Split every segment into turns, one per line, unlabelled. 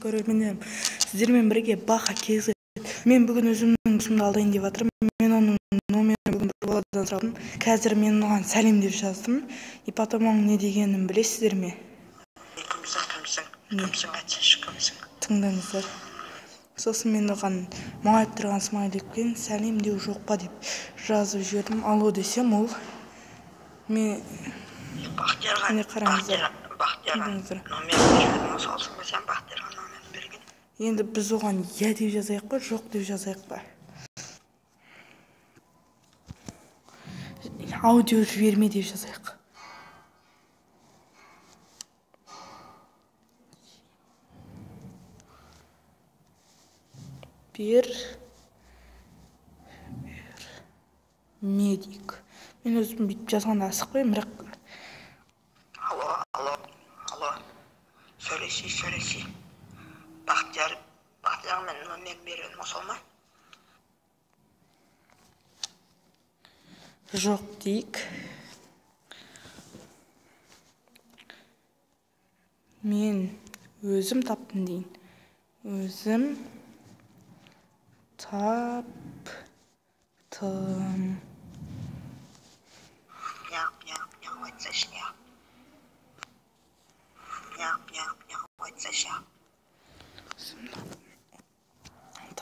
көрермендерім, сіздермен бірге Баха KZ. Мен бүгін өзімнің досымды алдайын деп жатырмын. Мен оның номерін бүгін бір баладан сұрадым. Қазір мен оған сәлем деп жаздым. И потом оның не дегенін білесіздер ме?
Кімсің?
Тыңдаңыздар. Сосын мен оған мұңайып тұрған смайликпен сәлем деу жоқ па деп жазып жібердім. Алло десем, ол мен
Бақтиярға номер берген, солсың ба сен Бақтиярға номер берген?
Енді біз оған иә деп жазайық па, жоқ деп жазайық па? Аудио жіберме деп жазайық. Медик. Мен өзім бүйтіп жазғанда асықпаймын, бірақ
Алло. Сөйлесе. Бақтиярға мен номер берген, сол ма?
Жоқ дейік. Мен өзім таптым дейін. Өзім таптым.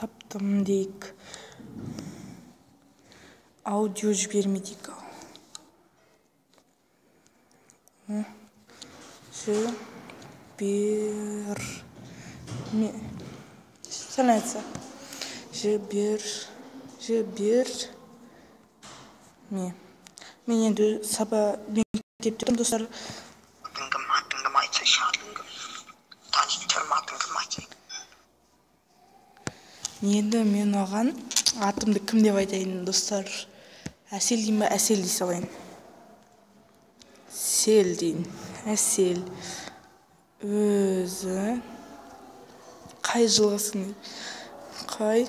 Таптым дейік. Аудио жіберме дейік. Жіберме. Сәл айтса. Жіберме. Мен енді мектепте достар.
Атыңгім айтса шатыңгім. Танышып тұрма атыңгім айтса.
Енді мен оған атымды кім деп айтайын достар? Әсел дейін ба, әсел дей салайын. Сел дейін. Әсел. Өзі. Қай жылғысың? Қай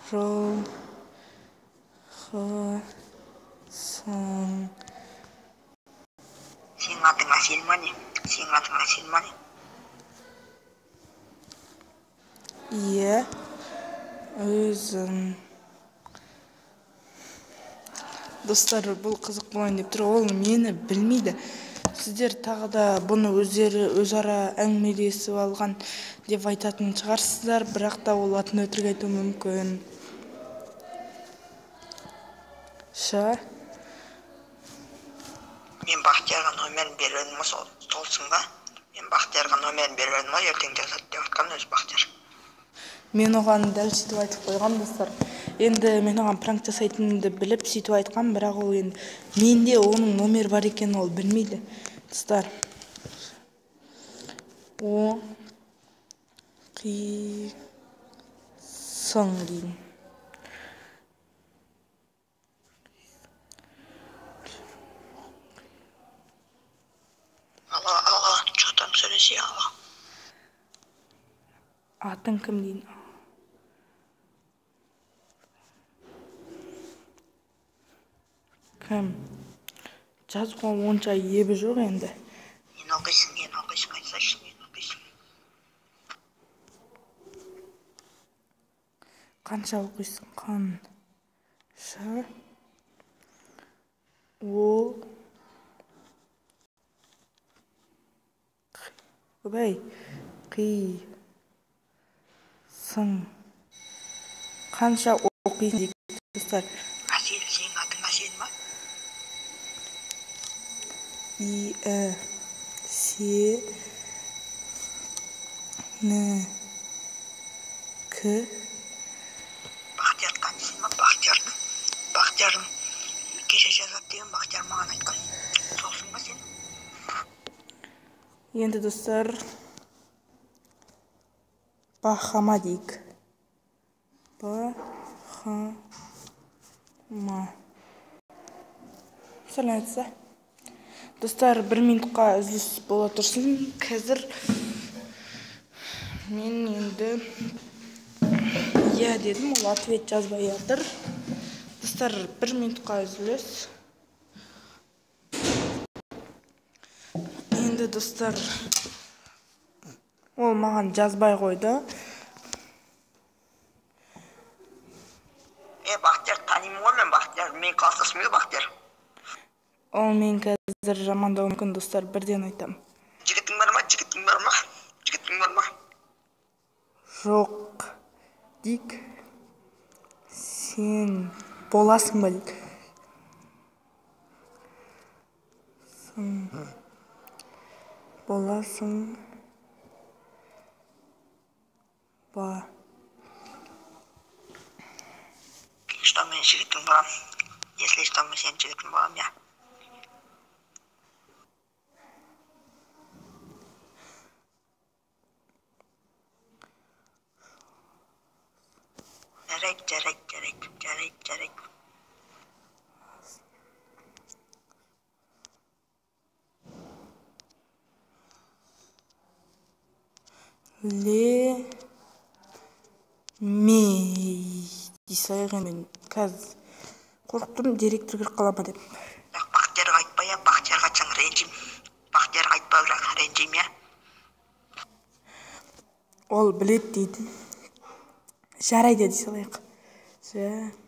жылғысың?
Сенің атың Әсел ма не?
Иә, өзім. Достар, бұл қызық болайын деп тұр, ол мені білмейді. Сіздер тағы да бұны өзара әңгімелесіп алған деп айтатын шығарсыздар, бірақ та ол атын өтірік айтуы мүмкін.
Мен Бақтиярға номерін берген, солсың ба? Мен Бақтиярға номерін берген, ертең жазады деп жатқан өз Бақтияр.
Мен оған дәл сөйтіп айтып қойған достар. Енді мен оған пранк жасайтынымды біліп сөйтіп айтқан, бірақ ол енді менде оның номер бар екенін ол білмейді. Достар. Оқисың дейін.
Алло, что там сөйлесе, алло.
Атың кім дейін? Кім? Жазуға онша ебі жоқ енді.
Нені оқисың, айтсайшы, нені оқисың?
Қанша оқисың? Қанша? Оқисың. Қанша оқисың дейік достар?
Әсел, сенің атың Әсел ма?
Сенікі.
Бақтияр танисың ба? Бақтиярдың кеше жазады деген Бақтияр маған айтқан. Солсың ба сен?
Енді достар, Бахама дейік. Бахама. Сәл айтса. Достар, 1 минутқа үзіліс бола тұрсын. Қазір мен енді иә дедім, ол ответ жазбай жатыр. Достар, 1 минутқа үзіліс. Енді достар, ол маған жазбай қойды.
Бақтияр танимын ғой мен Бақтияр. Мен кластасым еді Бақтияр.
Ол мен қазір жамандауы мүмкін достар, бірден айтам.
Жігітің бар ма? Жігітің бар ма? Жігітің бар ма?
Жоқ, Дик. Сен боласың ба дейді. Боласың ба.
Что мен жігітің барам? Если что, мен сен жігітің барам, я. Жарайт.
Дейсайық мен қазір қорықтым, директор кіріп қалама деп.
Бақтиярға айтпай, Бақтиярға айтсаң ренжим. Бақтиярға айтпай, бірақ ренжим, я.
Ол білет дейді. Жарайды дейсайық. Жарайды.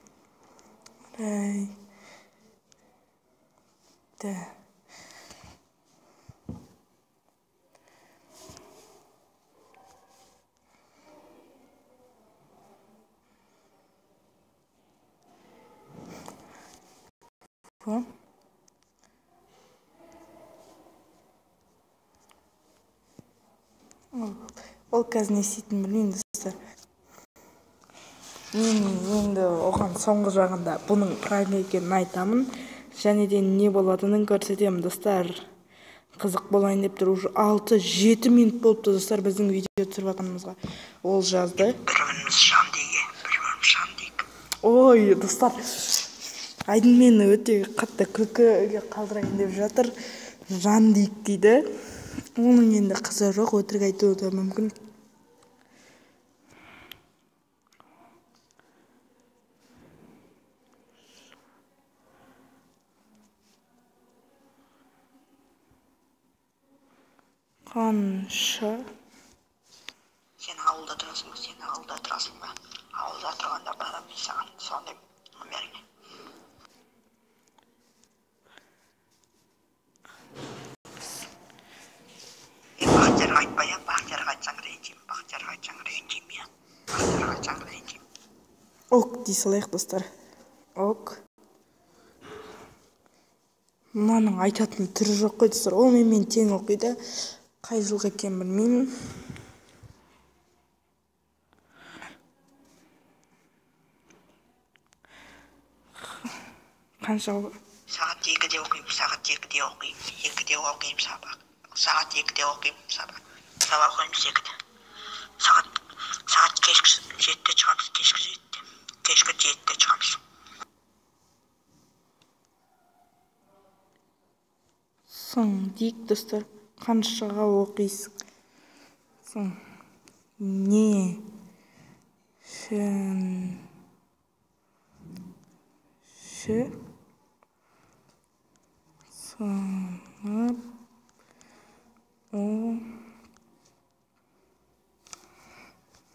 Ол қазір не істейтінін білмеймін достар. Мен енді оған соңғы жағында бұның правильно екенін айтамын. Және де не болатынын көрсетемін достар. Қызық болайын деп тұр. Уже 6-7 минут болыпты достар біздің видео түсіріп жатқанымызға. Ол жазды.
Біріміз Жандик.
Ой, достар. Айдын мені өте қатты күлкіге қалдырайын деп жатыр. Жандик дейді. Оның енді қызы жоқ, өтірік айтуы да мүмкін. Қанша?
Сен ауылда тұрасың ба? Ауылда тұрғанда барам мен саған сондай өміріңе. Бақтиярға айтпай, Бақтиярға айтсаң ренжим, я. Бақтиярға айтсаң ренжим.
Ок дей салайық достар. Ок. Мынаның айтатын түрі жоқ қой достар. Ол мен тең оқиды. Қай жылғы екен білмеймін. Қанша?
Сағат 2-де оқимын, сағат 2-де оқимын сабақ. Сағат 2-де оқимын сабақ. Сабақ қоймыз 2-де. Сағат кешкі 7-де шығамыз, кешкі 7-де шығамыз.
Сын дейік достар, қаншаға оқисың? Сын. Не? Сынып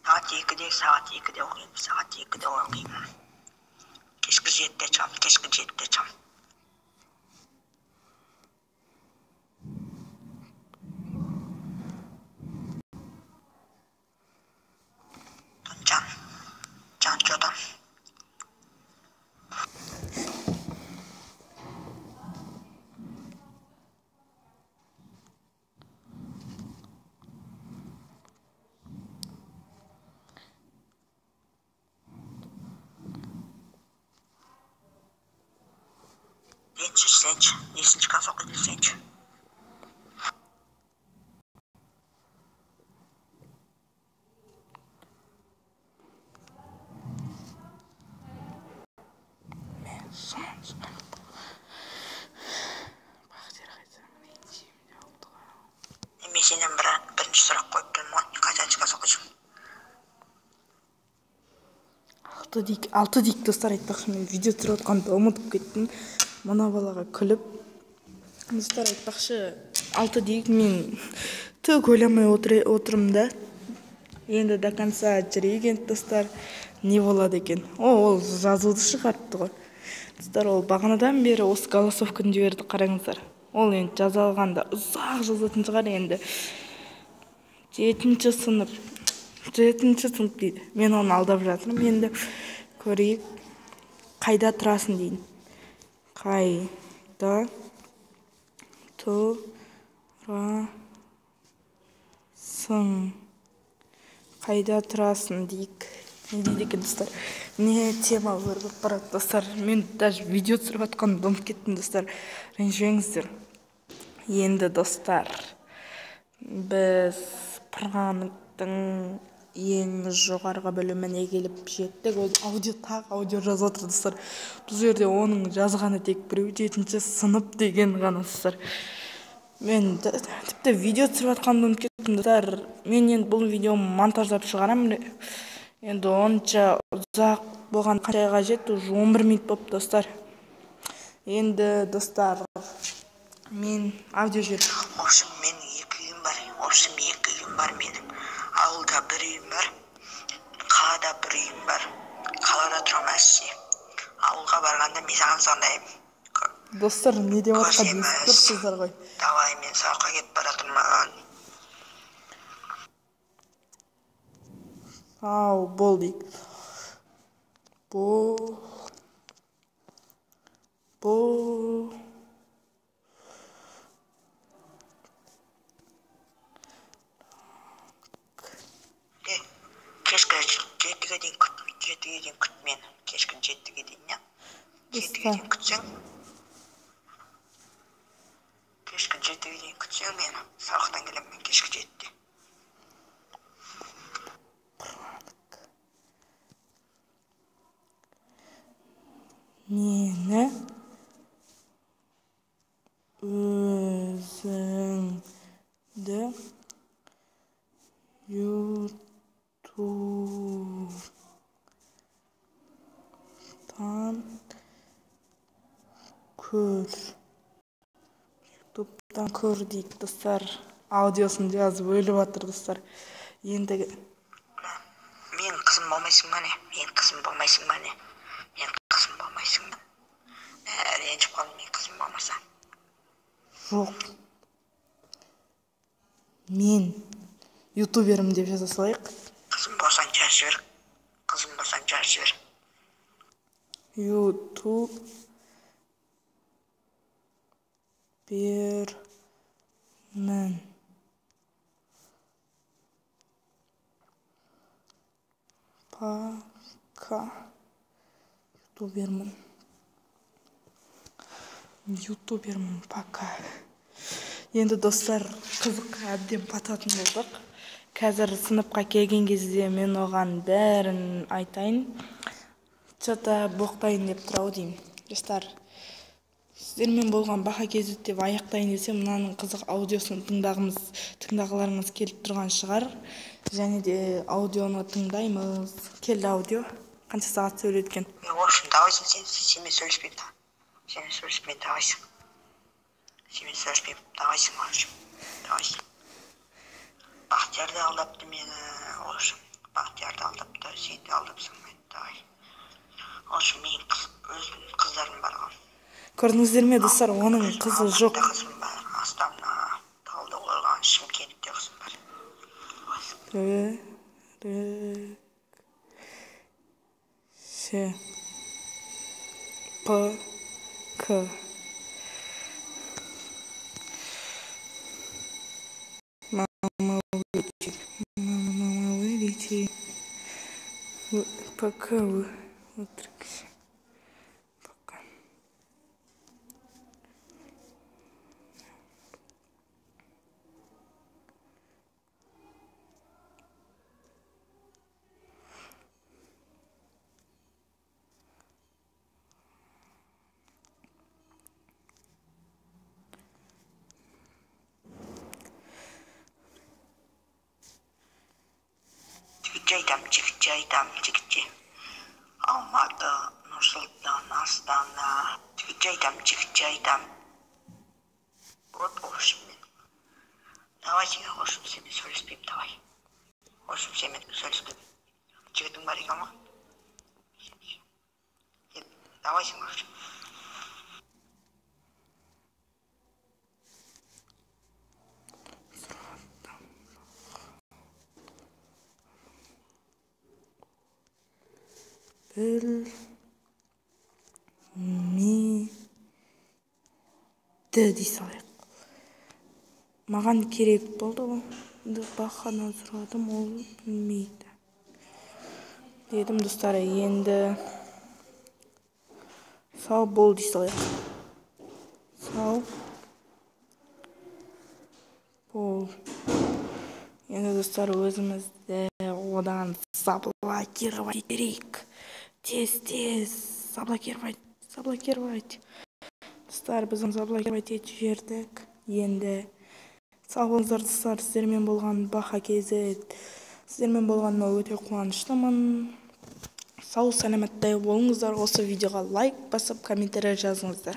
Сағат 2-де оқимын. Кешкі 7-де шығамын. Can Jodan. Сенші. Несінші класс оқиды сенші? Мен сенен бірінші сұрақ қойып тұрмын ғой. Қаншаншы класс оқисың?
6 дейік достар, айтпақшы мен видео түсіріп отқанды ұмытып кеттім. Мына балаға күліп. Достар айтпақшы 6 дейік, мен түк ойламай отырмын да. Енді до конца жүрейік енді достар, не болады екен. Ол жазуды шығарыпты ғой. Достар, ол бағанадан бері осы голосовка үндеуді қараңыздар. Ол енді жазалғанда ұзақ жазатын шығар енді. 7-ші сынып дейді. Мен оны алдап жатырмын. Енді көрейік. Қайда тұрасың дейін. Қайда тұрасың. Қайда тұрасың дейік. Не дейді екен достар. Не тема өрбіп барады достар. Мен даже видео түсіріп атқанымды ұмытып кеттім достар. Ренжімеңіздер. Енді достар, біз парламенттің ең жоғарғы бөліміне келіп жеттік. Ол аудио жазып отыр достар. Бұл жерде оның жазғаны тек біреу 7-ші сынып деген ғана достар. Мен тіпті видео түсіріп атқанымды ұмытып кеттім достар. Мен енді бұл видеоны монтаждап шығарамын. Енді онша ұзақ болған қаншаға жетті, 11 минут болып достар. Енді достар, мен аудио жер.
В общем, менің 2 үйім бар. В общем, 2 үйім бар менің. Ауылда 1 үйім бар. Қалада 1 үйім бар. Қалада тұрам әссе. Ауылға барғанда мен саған звондаймын.
Достар, не деп отқан естіп тұрсыздар ғой.
Давай, мен сабаққа кетіп бара тұрмын.
Ау, бол дейік.
Кешкі 7-ге дейін күт мені. Кешкі 7-ге дейін, я? 7-ге дейін күтсең. Кешкі 7-ге дейін күтсең мені. Сабақтан келем мен кешкі 7-де.
Мені өзіңді ютубтан көр дейік достар. Аудиосын жазып өліп атыр достар. Енді
мен қызым болмайсың ба не? Мен қызым болмайсың ба не? Ренжіп қалдым, мен қызым болмаса.
Жоқ. Мен ютуберім деп жаза салайық.
Қызым болсаң жазып жібер.
Ютубермін. Пока. Ютубермін пока. Енді достар, қызық әбден бататын болдық. Қазір сыныпқа келген кезде мен оған бәрін айтайын. Что-то боқтайын деп тұрау деймін. Достар, сіздермен болған бақа кезді деп аяқтайын десем, мынаның қызық аудиосын тыңдағыларыңыз келіп тұрған шығар. Және де аудионы тыңдаймыз. Келді аудио. Қанша сағат сөйледі екен?
В общем, давайсың сенімен сөйлеспеймін. Давайсың. Сенімен сөйлеспеймін, давайсың, в общем. Давайсың. Бақтиярды алдапты мені, в общем. Бақтиярды алдапты, сен де алдапсың мені, давай. В общем, менің өзімнің қыздарым бар ғой.
Көрдіңіздер ме достар, оның қызы жоқ.
Қызым бар, Астана, Талдықорған, Шымкентте қызым бар.
Мама вылети. Пока вы отрекся. Пока.
Жігітше. Алматы, Нұрсұлтан, Астана. Жігітше айтам. Вот, в общем, давай сенен қошым, сенімен сөйлеспеймін, давай. Қошым, сенімен сөйлеспеймін. Жігітің бар екен ма? Давай сен қошым.
Дей салайық. Маған керек болды ғой. Бақаны сұрадым, ол білмейді. Дедім достар, енді сау бол дей салайық. Сау бол. Енді достар, өзімізді одан заблокировать етейік. Тез, заблокировать. Достар, біздің заблокировать етіп жібердік. Енді сау болыңыздар достар, сіздермен болған Баха KZ. Сіздермен болғаныма өте қуаныштымын. Сау саламаттай болыңыздар. Осы видеоға лайк басып, комментарий жазыңыздар.